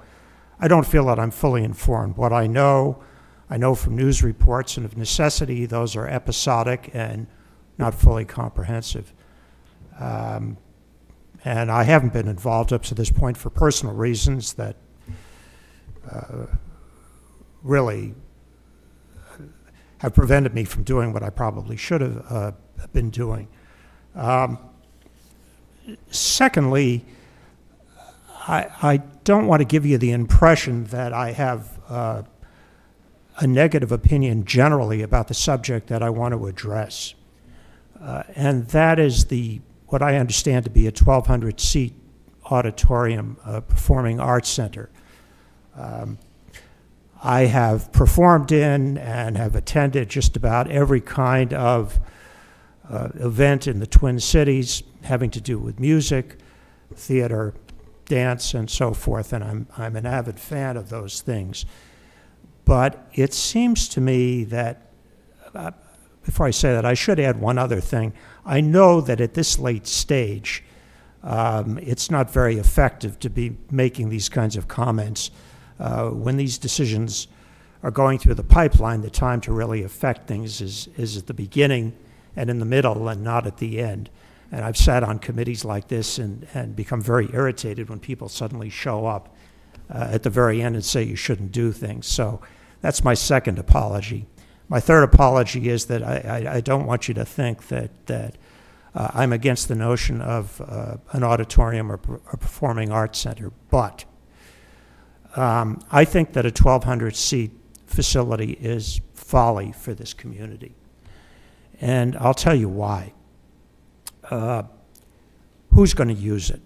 I don't feel that I'm fully informed. What I know from news reports, and of necessity, those are episodic and not fully comprehensive. And I haven't been involved up to this point for personal reasons that really have prevented me from doing what I probably should have been doing. Secondly, I don't want to give you the impression that I have a negative opinion generally about the subject that I want to address. And that is what I understand to be a 1,200-seat auditorium performing arts center. I have performed in and have attended just about every kind of event in the Twin Cities having to do with music, theater, dance, and so forth, and I'm an avid fan of those things. But it seems to me that, before I say that, I should add one other thing. I know that at this late stage, it's not very effective to be making these kinds of comments. When these decisions are going through the pipeline, the time to really affect things is at the beginning and in the middle and not at the end. And I've sat on committees like this and become very irritated when people suddenly show up at the very end and say you shouldn't do things. So that's my second apology. My third apology is that I don't want you to think that I'm against the notion of an auditorium or a performing arts center, but I think that a 1,200-seat facility is folly for this community. And I'll tell you why. Who's going to use it?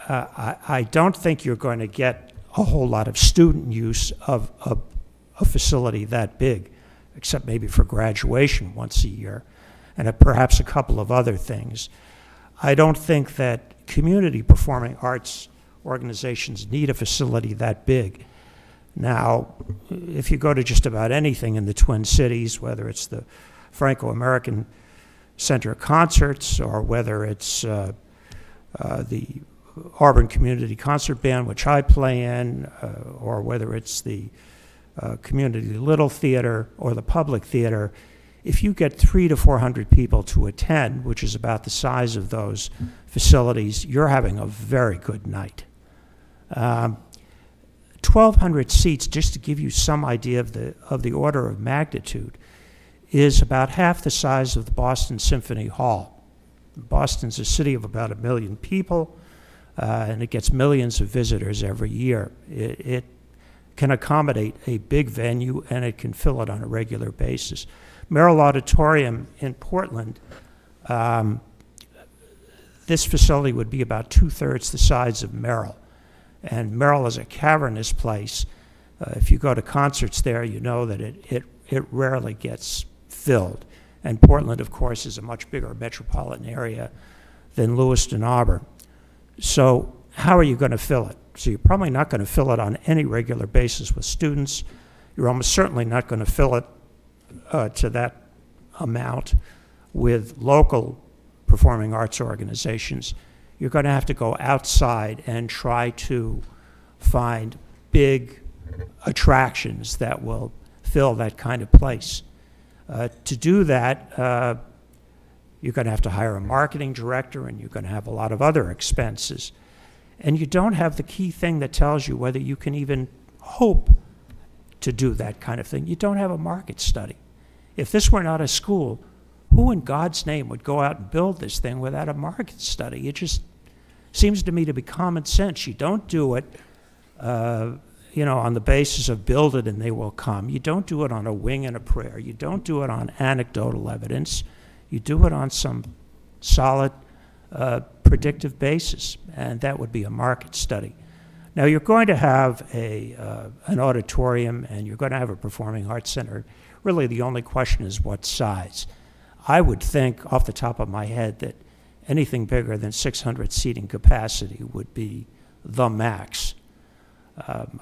I don't think you're going to get a whole lot of student use of a facility that big, except maybe for graduation once a year, and perhaps a couple of other things. I don't think that community performing arts organizations need a facility that big. Now, if you go to just about anything in the Twin Cities, whether it's the Franco-American Center of Concerts or whether it's the Auburn Community Concert Band, which I play in, or whether it's the Community Little Theater or the Public Theater, if you get 300 to 400 people to attend, which is about the size of those facilities, you're having a very good night. 1,200 seats, just to give you some idea of the order of magnitude, is about half the size of the Boston Symphony Hall. Boston's a city of about 1 million people, and it gets millions of visitors every year. It can accommodate a big venue, and it can fill it on a regular basis. Merrill Auditorium in Portland, this facility would be about 2/3 the size of Merrill. And Merrill is a cavernous place. If you go to concerts there, you know that it rarely gets filled. And Portland, of course, is a much bigger metropolitan area than Lewiston, Auburn. So how are you going to fill it? So you're probably not going to fill it on any regular basis with students. You're almost certainly not going to fill it to that amount with local performing arts organizations. You're going to have to go outside and try to find big attractions that will fill that kind of place. To do that, you're going to have to hire a marketing director, and you're going to have a lot of other expenses. And you don't have the key thing that tells you whether you can even hope to do that kind of thing. You don't have a market study. If this were not a school, who in God's name would go out and build this thing without a market study? It just seems to me to be common sense. You don't do it, you know, on the basis of build it and they will come. You don't do it on a wing and a prayer. You don't do it on anecdotal evidence. You do it on some solid predictive basis, and that would be a market study. Now, you're going to have an auditorium, and you're going to have a performing arts center. Really, the only question is what size. I would think, off the top of my head, that anything bigger than 600 seating capacity would be the max.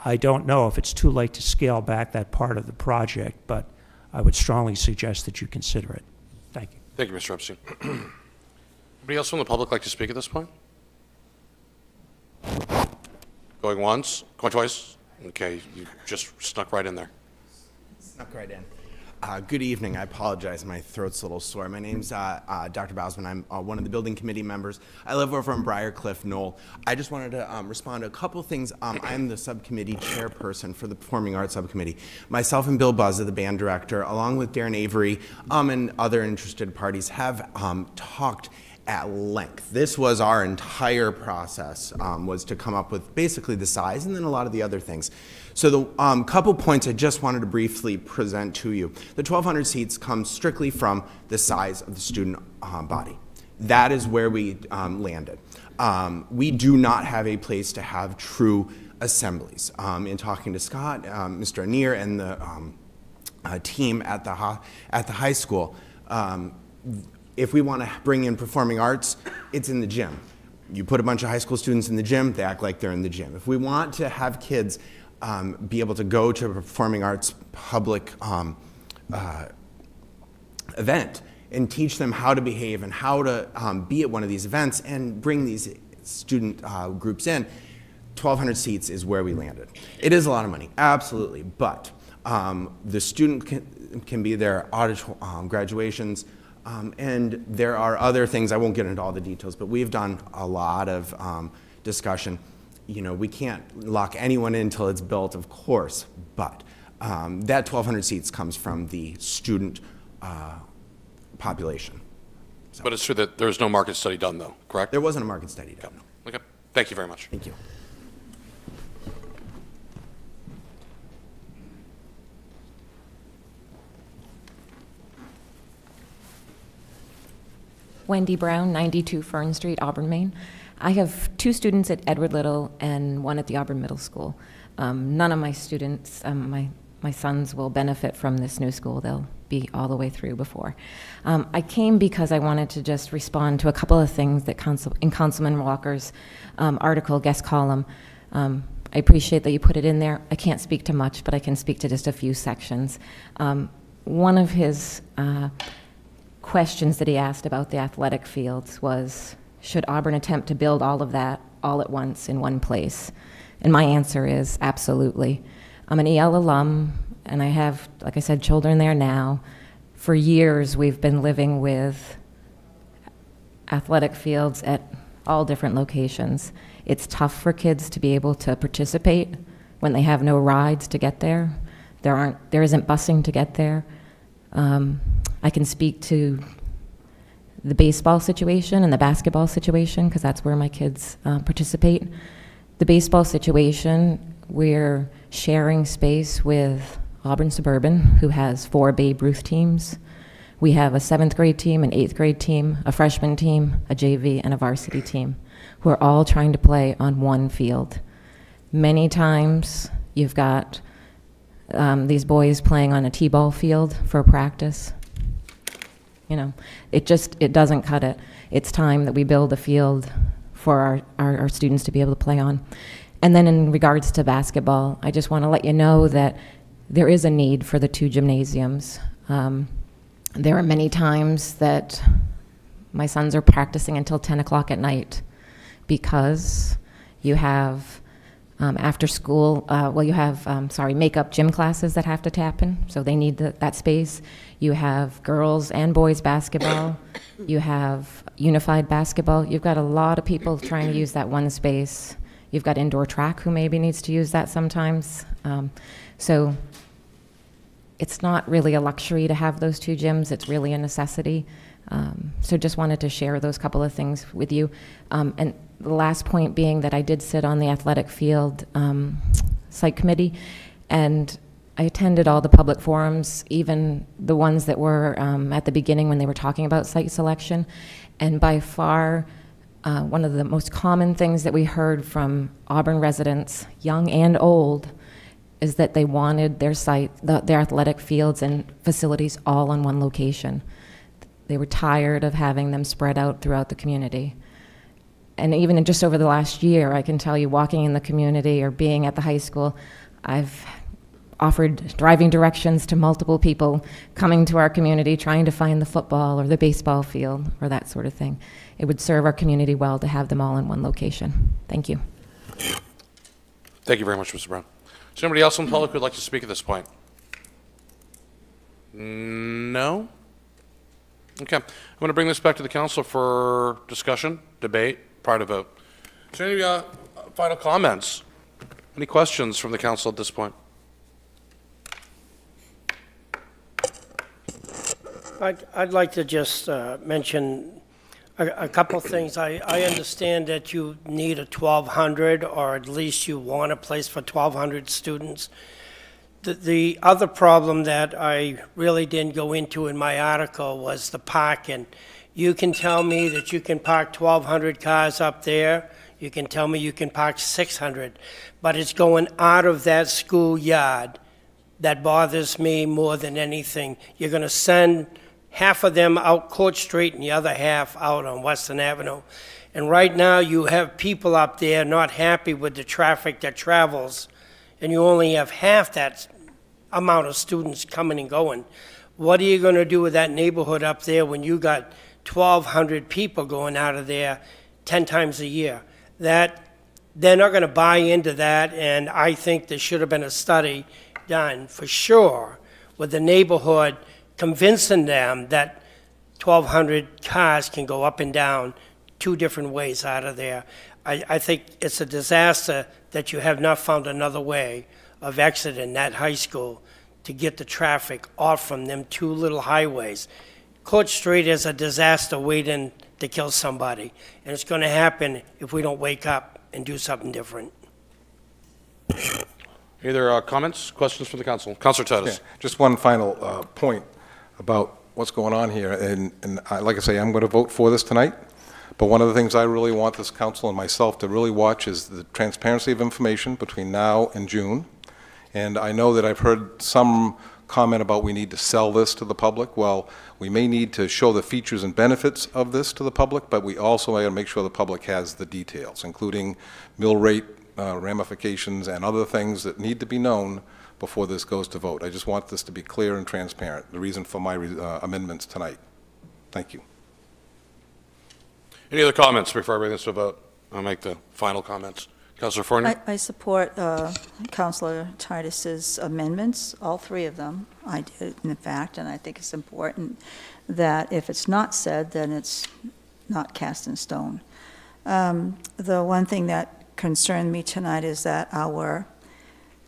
I don't know if it's too late to scale back that part of the project, but I would strongly suggest that you consider it. Thank you. Thank you, Mr. Epstein. Anybody else from the public like to speak at this point? Going once? Going twice? Okay, you just snuck right in there. Snuck right in. Good evening. I apologize. My throat's a little sore. My name's Dr. Bausman. I'm one of the building committee members. I live over in Briarcliff, Knoll. I just wanted to respond to a couple things. I'm the subcommittee chairperson for the Performing Arts Subcommittee. Myself and Bill Buzza, the band director, along with Darren Avery and other interested parties, have talked at length. This was our entire process, was to come up with basically the size and then a lot of the other things. So the couple points I just wanted to briefly present to you. The 1,200 seats come strictly from the size of the student body. That is where we landed. We do not have a place to have true assemblies. In talking to Scott, Mr. Anir, and the team at the high school, if we want to bring in performing arts, it's in the gym. You put a bunch of high school students in the gym, they act like they're in the gym. If we want to have kids be able to go to a performing arts public event and teach them how to behave and how to be at one of these events and bring these student groups in, 1,200 seats is where we landed. It is a lot of money, absolutely, but the student can be there, graduations, and there are other things. I won't get into all the details, but we've done a lot of discussion. You know, we can't lock anyone in until it's built, of course, but that 1,200 seats comes from the student population. So. But it's true that there's no market study done, though, correct? There wasn't a market study done. Okay. Okay. Thank you very much. Thank you. Wendy Brown, 92 Fern Street, Auburn, Maine. I have 2 students at Edward Little and 1 at the Auburn Middle School. None of my students, my sons, will benefit from this new school. They'll be all the way through before. I came because I wanted to just respond to a couple of things that in Councilman Walker's article, guest column. I appreciate that you put it in there. I can't speak to much, but I can speak to just a few sections. One of his questions that he asked about the athletic fields was, should Auburn attempt to build all of that all at once in one place? And my answer is absolutely. I'm an EL alum, and I have, like I said, children there now. For years, we've been living with athletic fields at all different locations. It's tough for kids to be able to participate when they have no rides to get there. There isn't busing to get there. I can speak to the baseball situation and the basketball situation because that's where my kids participate. The baseball situation, we're sharing space with Auburn Suburban, who has 4 Babe Ruth teams. We have a 7th grade team, an 8th grade team, a freshman team, a JV, and a varsity team, who are all trying to play on one field. Many times you've got these boys playing on a t-ball field for practice. You know, it doesn't cut it. It's time that we build a field for our students to be able to play on. And then in regards to basketball, I just want to let you know that there is a need for the 2 gymnasiums. There are many times that my sons are practicing until 10 o'clock at night because you have after school, you have, makeup gym classes that have to happen, so they need that space. You have girls and boys basketball. You have unified basketball. You've got a lot of people trying to use that one space. You've got indoor track who maybe needs to use that sometimes. So it's not really a luxury to have those 2 gyms. It's really a necessity. So just wanted to share those couple of things with you. And the last point being that I did sit on the athletic field site committee, and I attended all the public forums, even the ones that were at the beginning when they were talking about site selection. And by far, one of the most common things that we heard from Auburn residents, young and old, is that they wanted their site, their athletic fields and facilities all in one location. They were tired of having them spread out throughout the community. And even just over the last year, I can tell you, walking in the community or being at the high school, I've offered driving directions to multiple people coming to our community trying to find the football or the baseball field or that sort of thing. It would serve our community well to have them all in one location. Thank you. Thank you very much, Mr. Brown. Is there anybody else in the public who would like to speak at this point? No? Okay. I'm going to bring this back to the council for discussion, debate, prior to vote. Is there any final comments? Any questions from the council at this point? I'd like to just mention a couple things. I understand that you need a 1,200, or at least you want a place for 1,200 students. The other problem that I really didn't go into in my article was the parking. You can tell me that you can park 1,200 cars up there. You can tell me you can park 600, but it's going out of that schoolyard that bothers me more than anything. You're going to send half of them out Court Street and the other half out on Western Avenue. And right now you have people up there not happy with the traffic that travels, and you only have half that amount of students coming and going. What are you going to do with that neighborhood up there when you got 1,200 people going out of there 10 times a year? That they're not going to buy into that, and I think there should have been a study done for sure with the neighborhood, convincing them that 1,200 cars can go up and down 2 different ways out of there. I think it's a disaster that you have not found another way of exiting that high school to get the traffic off from them 2 little highways. Court Street is a disaster waiting to kill somebody, and it's going to happen if we don't wake up and do something different. Any other comments, questions from the council? Councilor Titus. Yeah, just one final point about what's going on here, and like I say, I'm going to vote for this tonight, but one of the things I really want this council and myself to really watch is the transparency of information between now and June. And I know that I've heard some comment about we need to sell this to the public. Well, we may need to show the features and benefits of this to the public, but we also got to make sure the public has the details, including mill rate ramifications and other things that need to be known before this goes to vote. I just want this to be clear and transparent, the reason for my amendments tonight. Thank you. Any other comments before I bring this to a vote? I'll make the final comments. Councilor Fournier? I support Councilor Titus's amendments, all three of them. I did, in fact, and I think it's important that if it's not said, then it's not cast in stone. The one thing that concerned me tonight is that our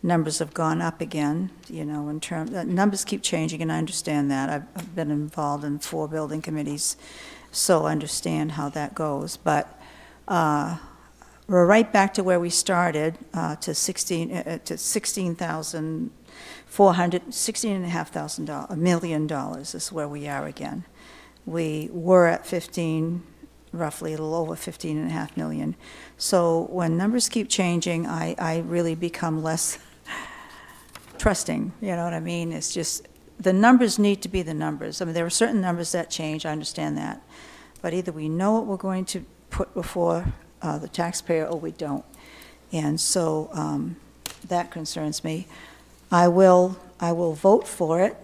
numbers have gone up again, you know, in terms, numbers keep changing, and I understand that. I've been involved in 4 building committees, so I understand how that goes. But we're right back to where we started, to $16,500 million is where we are again. We were at 15, roughly a little over 15.5 million. So when numbers keep changing, I really become less trusting, you know what I mean? It's just, the numbers need to be the numbers. I mean, there are certain numbers that change, I understand that. But either we know what we're going to put before the taxpayer or we don't. And so that concerns me. I will vote for it,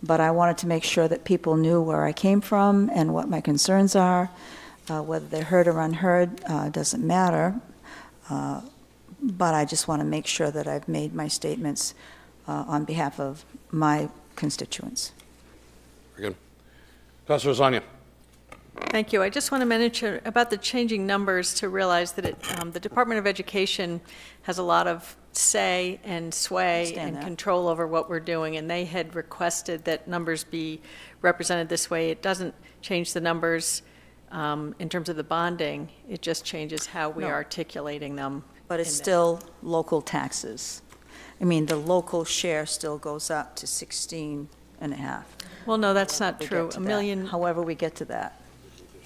but I wanted to make sure that people knew where I came from and what my concerns are. Whether they're heard or unheard doesn't matter, but I just want to make sure that I've made my statements on behalf of my constituents. Very good. Councilor Zania. Thank you. I just want to mention about the changing numbers to realize that the Department of Education has a lot of say and sway and control over what we're doing, and they had requested that numbers be represented this way. It doesn't change the numbers in terms of the bonding. It just changes how we are articulating them. But it's still local taxes. I mean, the local share still goes up to 16.5. Well, no, that's not true. A million. However we get to that.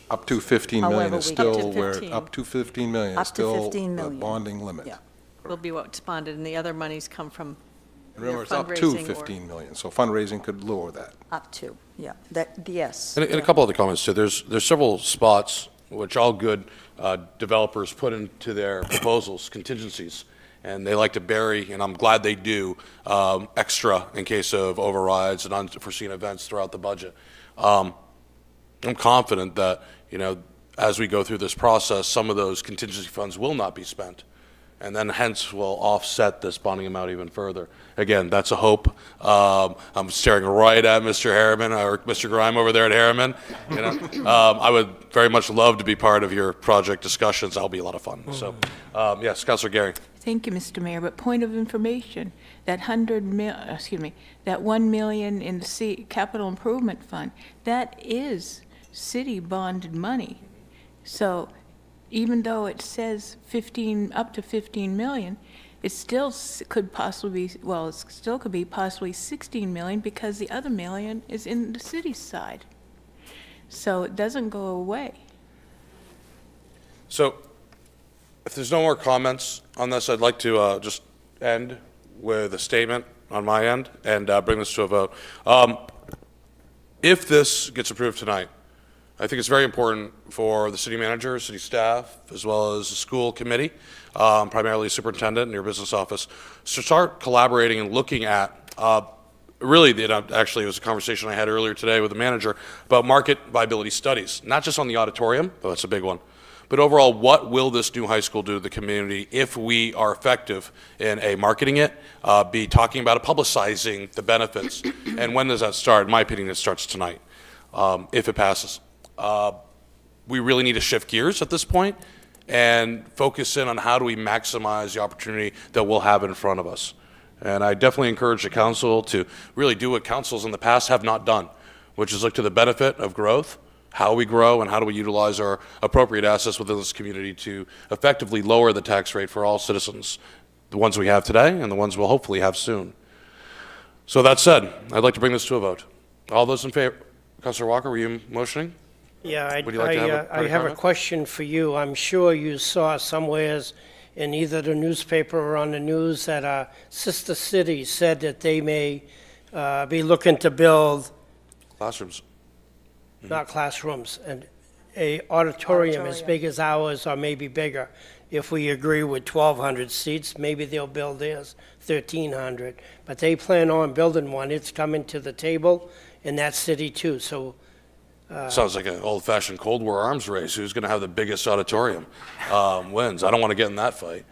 Up to 15 million is still where, up to 15 million is still the bonding limit. Yeah. Will be what's bonded, and the other monies come from And remember, it's up to 15 million, so fundraising could lower that. Up to, yeah, that, yes. And a couple other comments too. There's several spots which all good developers put into their proposals, contingencies, and they like to bury, and I'm glad they do, extra in case of overrides and unforeseen events throughout the budget. I'm confident that, you know, as we go through this process, some of those contingency funds will not be spent, and then hence will offset this bonding amount even further. Again, that's a hope. I'm staring right at Mr. Harriman, or Mr. Grime over there at Harriman. You know, I would very much love to be part of your project discussions. That'll be a lot of fun. So, yes, Councilor Gary. Thank you, Mr. Mayor. But point of information, that that 1 million in the Capital Improvement Fund, that is city bonded money. So even though it says up to 15 million, it still could possibly be, well, it still could be possibly 16 million because the other million is in the city's side. So it doesn't go away. So if there's no more comments on this, I'd like to just end with a statement on my end and bring this to a vote. If this gets approved tonight, I think it's very important for the city manager, city staff, as well as the school committee, primarily superintendent and your business office, to start collaborating and looking at, really, actually it was a conversation I had earlier today with the manager about market viability studies, not just on the auditorium, though that's a big one, but overall, what will this new high school do to the community if we are effective in A, marketing it, B, talking about it, publicizing the benefits, and when does that start? In my opinion, it starts tonight, if it passes. We really need to shift gears at this point and focus in on how do we maximize the opportunity that we'll have in front of us. And I definitely encourage the council to really do what councils in the past have not done, which is look to the benefit of growth, how we grow, and how do we utilize our appropriate assets within this community to effectively lower the tax rate for all citizens, the ones we have today and the ones we'll hopefully have soon. So that said, I'd like to bring this to a vote. All those in favor? Councilor Walker, were you motioning? Yeah, Would you like to have I have a comment? question for you. I'm sure you saw somewheres in either the newspaper or on the news that a sister city said that they may be looking to build, Classrooms. not classrooms, and a auditorium as big as ours or maybe bigger. If we agree with 1,200 seats, maybe they'll build theirs 1,300. But they plan on building one. It's coming to the table in that city too. So Sounds like an old-fashioned Cold War arms race. Who's going to have the biggest auditorium wins. I don't want to get in that fight.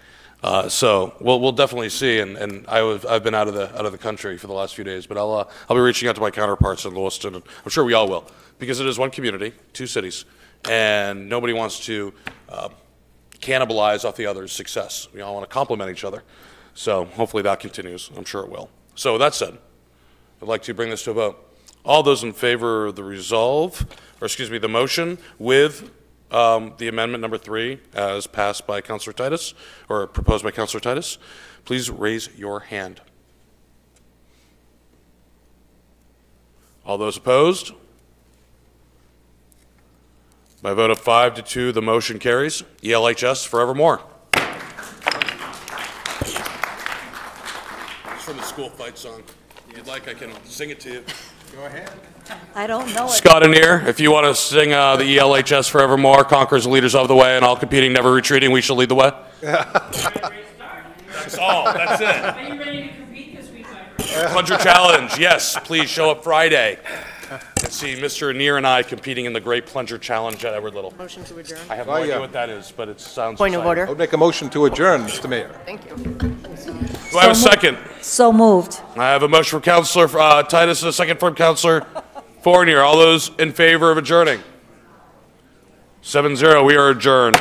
So we'll definitely see. And I've been out of the country for the last few days, but I'll be reaching out to my counterparts in Lewiston, and I'm sure we all will, because it is one community, two cities, and nobody wants to cannibalize off the other's success. We all want to complement each other. So hopefully that continues. I'm sure it will. So with that said, I'd like to bring this to a vote. All those in favor of the the motion with the amendment number 3 as passed by Councilor Titus, or proposed by Councilor Titus, please raise your hand. All those opposed? By a vote of 5 to 2, the motion carries. ELHS forevermore. It's from the school fight song. If you'd like, I can sing it to you. Go ahead. I don't know it. Scott and Ear, if you want to sing the ELHS forevermore, conquerors and leaders of the way, and all competing, never retreating, we shall lead the way. That's all. That's it. Are you ready to compete this week, Michael? Plunger Challenge, yes. Please show up Friday and see Mr. Neer and I competing in the Great Plunger Challenge at Edward Little. Motion to adjourn. I have no idea what that is, but it sounds Point of exciting. order. I would make a motion to adjourn, Mr. Mayor. Thank you. Do I have a second? So moved. I have a motion from Councilor Titus and a second from Councilor Fournier. All those in favor of adjourning? 7-0, we are adjourned.